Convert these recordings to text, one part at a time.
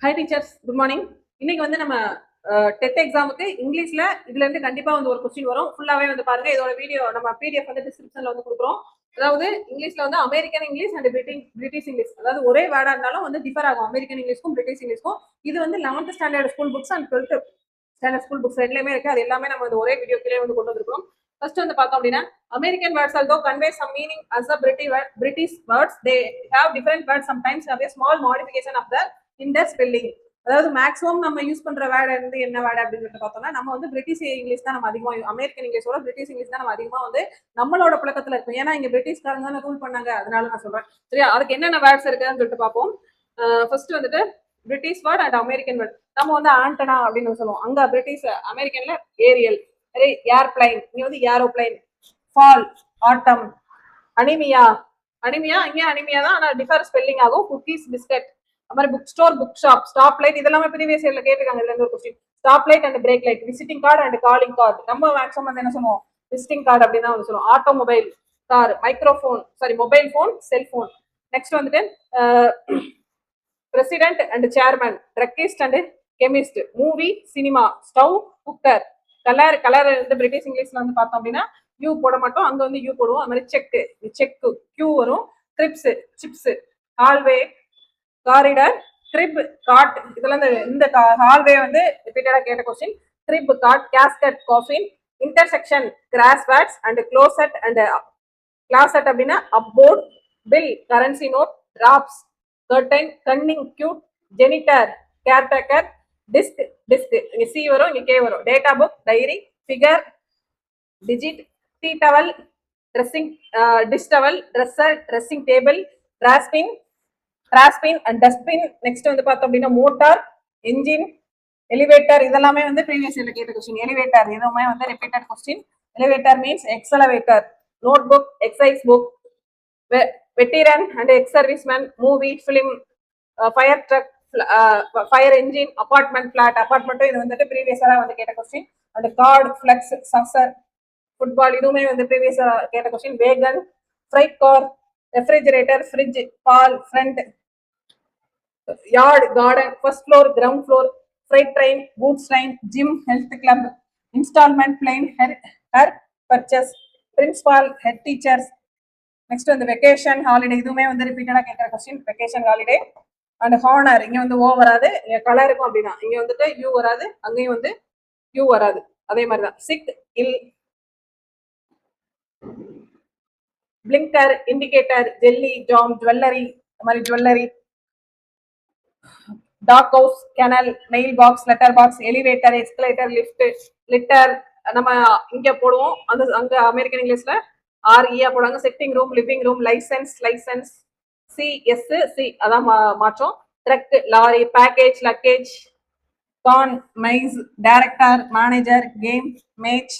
Hi teachers, good morning. இன்னைக்கு வந்து நம்ம டெட் எக்ஸாமுக்கு இங்கிலீஷ்ல இதுல இருந்து கண்டிப்பா வந்து ஒரு கொஸ்டின் வரும். ஃபுல்லாவே வந்து பாருங்க. இதோட வீடியோ நம்ம பிடிஎஃப் வந்து டிஸ்கிரிப்ஷன்ல வந்து கொடுக்குறோம். அதாவது இங்கிலீஷ்ல வந்து American English and British English, அதாவது ஒரே வேர்டா இருந்தாலும் வந்து டிஃபர் ஆகும் அமெரிக்கன் இங்கிலீஷ்க்கும் பிரிட்டிஷ் இங்கிலீஷ்க்கும். இது வந்து 11th standard school books and 12th standard school books ரெண்டுலயுமே இருக்கு. அது எல்லாமே நம்ம வந்து ஒரே வீடியோக்கிலே வந்து கொண்டு வந்திருக்கோம். ஃபர்ஸ்ட் வந்து பார்த்தோம் அப்படின்னா, American words although convey some meaning as the British words, they have different words sometimes have a small modification of the in their spelling. அதாவது மேக்ஸிமம் நம்ம யூஸ் பண்ற வேர்டு வந்து என்ன வேர்டு அப்படின்னு பார்த்தோம்னா, நம்ம வந்து பிரிட்டிஷ் இங்கிலீஷ் தான் நம்ம அதிகமாக, அமெரிக்கன் இங்கிலீஷோட பிரிட்டிஷ் இங்கிலீஷ் தான் நம்ம அதிகமாக வந்து நம்மளோட பழக்கத்துல இருக்கும். ஏன்னா இங்க பிரிட்டிஷ்காரங்க தான் ரூல் பண்ணாங்க, அதனால நான் சொல்றேன். சரியா? அதுக்கு என்னென்ன வேர்ட்ஸ் இருக்குன்னு சொல்லிட்டு பார்ப்போம். ஃபர்ஸ்ட் வந்துட்டு British word and American word. நம்ம வந்து ஆண்டனா அப்படின்னு சொல்லுவோம். அங்க பிரிட்டிஷ் அமெரிக்கன்ல ஏரியல், ஏர்பிளைன், இங்க வந்து aeroplane. Fall, autumn. Anaemia, anaemia இங்க அனிமியா தான், ஆனா டிஃபர் ஸ்பெல்லிங் ஆகும். Cookies, biscuit. அது மாதிரி book store, book shop, stop light, இதெல்லாமே ப்ரீவியஸ் இயர்ல கேட்டிருக்காங்க. இதுல இருந்து ஒரு question. Stop light and brake light, visiting card and calling card. நம்ம மேக்ஸிமம் வந்து என்ன சொல்லுவோம், விசிட்டிங் கார்டு அப்படின்னு தான் சொல்லுவோம். Automobile, car. Microphone, sorry mobile phone, cellphone. Next வந்துட்டு president and chairman, druggist and chemist. Movie, cinema. Stove, cooker. Colour, colour வந்து British இங்கிலீஷ்ல வந்து பார்த்தோம் அப்படின்னா யூ போட மாட்டோம், அங்க வந்து யூ போடுவோம். அது மாதிரி செக்கு, செக்கு கியூ வரும். Crisps, chips. Hallway, corridor. Crib, cot. இதெல்லாம் இந்த ஹால்வே வந்து ரிப்பீட்டடா கேட்ட question. Crib, cot. Casket, coffin. Intersection, crossroads and closet and closet அப்படின்னா cupboard. Bill, currency note. Drapes, curtain. Cunning, cute. Janitor, caretaker. Disc, disk. இங்க C வரும், இங்க K வரும். Data book, diary. Figure, digit. Tea towel, dressing, dish towel. Dresser, dressing table. Trash bin, trash bin and dustbin. Next வந்து பார்த்தோம் அப்படின்னா motor, engine, elevator. இதெல்லாமே வந்து previous இயர்ல கேட்ட கொஸ்டின். எலிவேட்டர் இதுவுமே வந்து repeated question. Elevator means escalator. Note book, exercise book. Veteran and ex serviceman. Movie, film. Fire truck, fire engine. Apartment, flat. அபார்ட்மெண்ட்டும் இது வந்துட்டு ப்ரீவியஸரா வந்து கேட்ட question. And card, flex, soccer. Football இதுவுமே வந்து ப்ரீவியஸா கேட்ட question. Wagon, freight car. Refrigerator, fridge. Pal, friend. Yard, garden. First floor, ground floor. Freight train, goods train. Gym, health club. Installment plan, hire purchase. Principal, head teachers. Next வந்து vacation, holiday. இதுவுமே வந்து ரிப்பீட்டடா கேட்கிற question. Vacation, holiday. And honour, இங்க வந்து ஓ வராது, இங்க colour இருக்கும் அப்படின்னா இங்க வந்துட்டு யூ வராது, அங்கேயும் வந்து யூ வராது. அதே மாதிரிதான். Sick, ill. Blinker, indicator. Jelly, jam, jewelry. இந்த மாதிரி jewellery. Dog house, kennel, mail box, letter box. Elevator, escalator, lift. Liter நம்ம இங்க போடுவோம், அந்த அங்க அமெரிக்கன் இங்கிலீஷ்ல ஆர்இயா போடுவாங்க. Sitting room, living room. Licence, license. C, S, C அதான் மாற்றம். Truck, lorry. Baggage, luggage. Corn, maize. Director, manager. Game, match.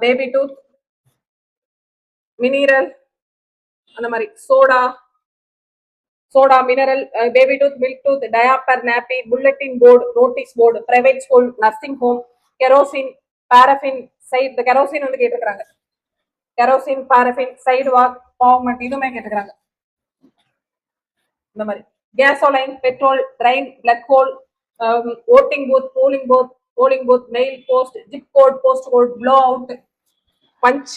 Baby tooth, mineral. அந்த மாதிரி soda, soda, mineral. Baby tooth, milk tooth. Diaper, nappy. Bulletin board, notice board. Private school, nursing home. Kerosene, paraffin. Side, இந்த kerosene வந்து கேட்டுக்கிறாங்க. Kerosene, paraffin. Sidewalk, pavement. இதுவுமே கேட்டுக்கிறாங்க. இந்த மாதிரி gasoline, petrol. Drain, plug hole. Voting booth, polling booth. Polling booth. Mail, post. Zip code, post code. Blow out, punch,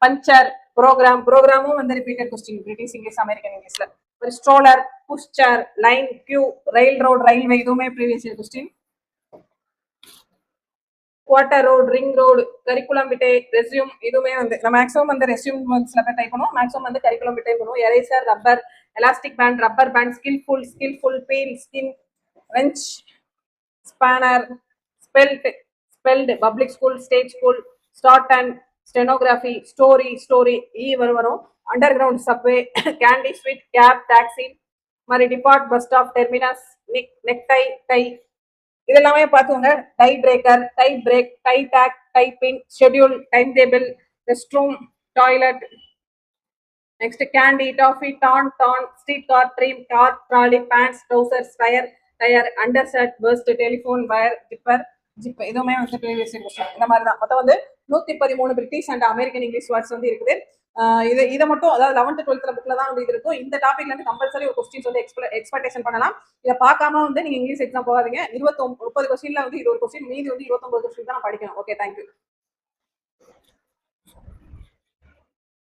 puncture. Program, ப்ரோக்ராமும் வந்து repeated question British English, American இங்கிலீஷ்ல. ஒரு stroller, push chair. Line, queue. Railroad, railway. இதுவுமே previous year question. Quarter road, ring road. Curriculum விட்டே, resume. இதுவுமே வந்து maximum வந்து resume சில பேர் டைப் பண்ணுவோம், மேக்ஸிமம் வந்து கரிக்குலம் விட்டே பண்ணுவோம். Eraser, rubber. Elastic band, rubber band. Skillful, skillful. Peel, skin. Wrench, spanner. Spelt, spelt. Public school, state school. Start and stenography. Story, story. E வரும். Underground, subway. Candy, sweet. Cab, taxi. மாதிரி depart, bus stop. Terminus. Neck tie, tie. இதெல்லாமே பார்த்துங்க. Tie breaker, tie break. Tie tag, tie pin. Schedule, time table. Rest room, toilet. Next candy, toffee. Ton, ton. Street car, tram. Car, trolley. Pants, trousers. Tyre, tyre. Undershirt, burst. Telephone, wire. Zipper, zip. இதுவுமே வந்து previous question. இந்த மாதிரி தான் மொத்தம் வந்து 113 British and American English words வந்து இருக்குது. இதை மட்டும் அதாவது 11th 12th புக்ல தான் வந்து இது இருக்கும். இந்த டாபிக்ல இருந்து கம்பல்சரி ஒரு கொஸ்டின்ஸ் வந்து எக்ஸ்பெக்டேஷன் பண்ணலாம். இதை பார்க்காம வந்து நீங்க இங்கிலீஷ் எக்ஸாம் போகாதீங்க. 30 கொஸ்டின்ல வந்து இது ஒரு கொஸ்டின், மீதி வந்து 29 கொஸ்டின் தான் படிக்கணும். Okay, thank you.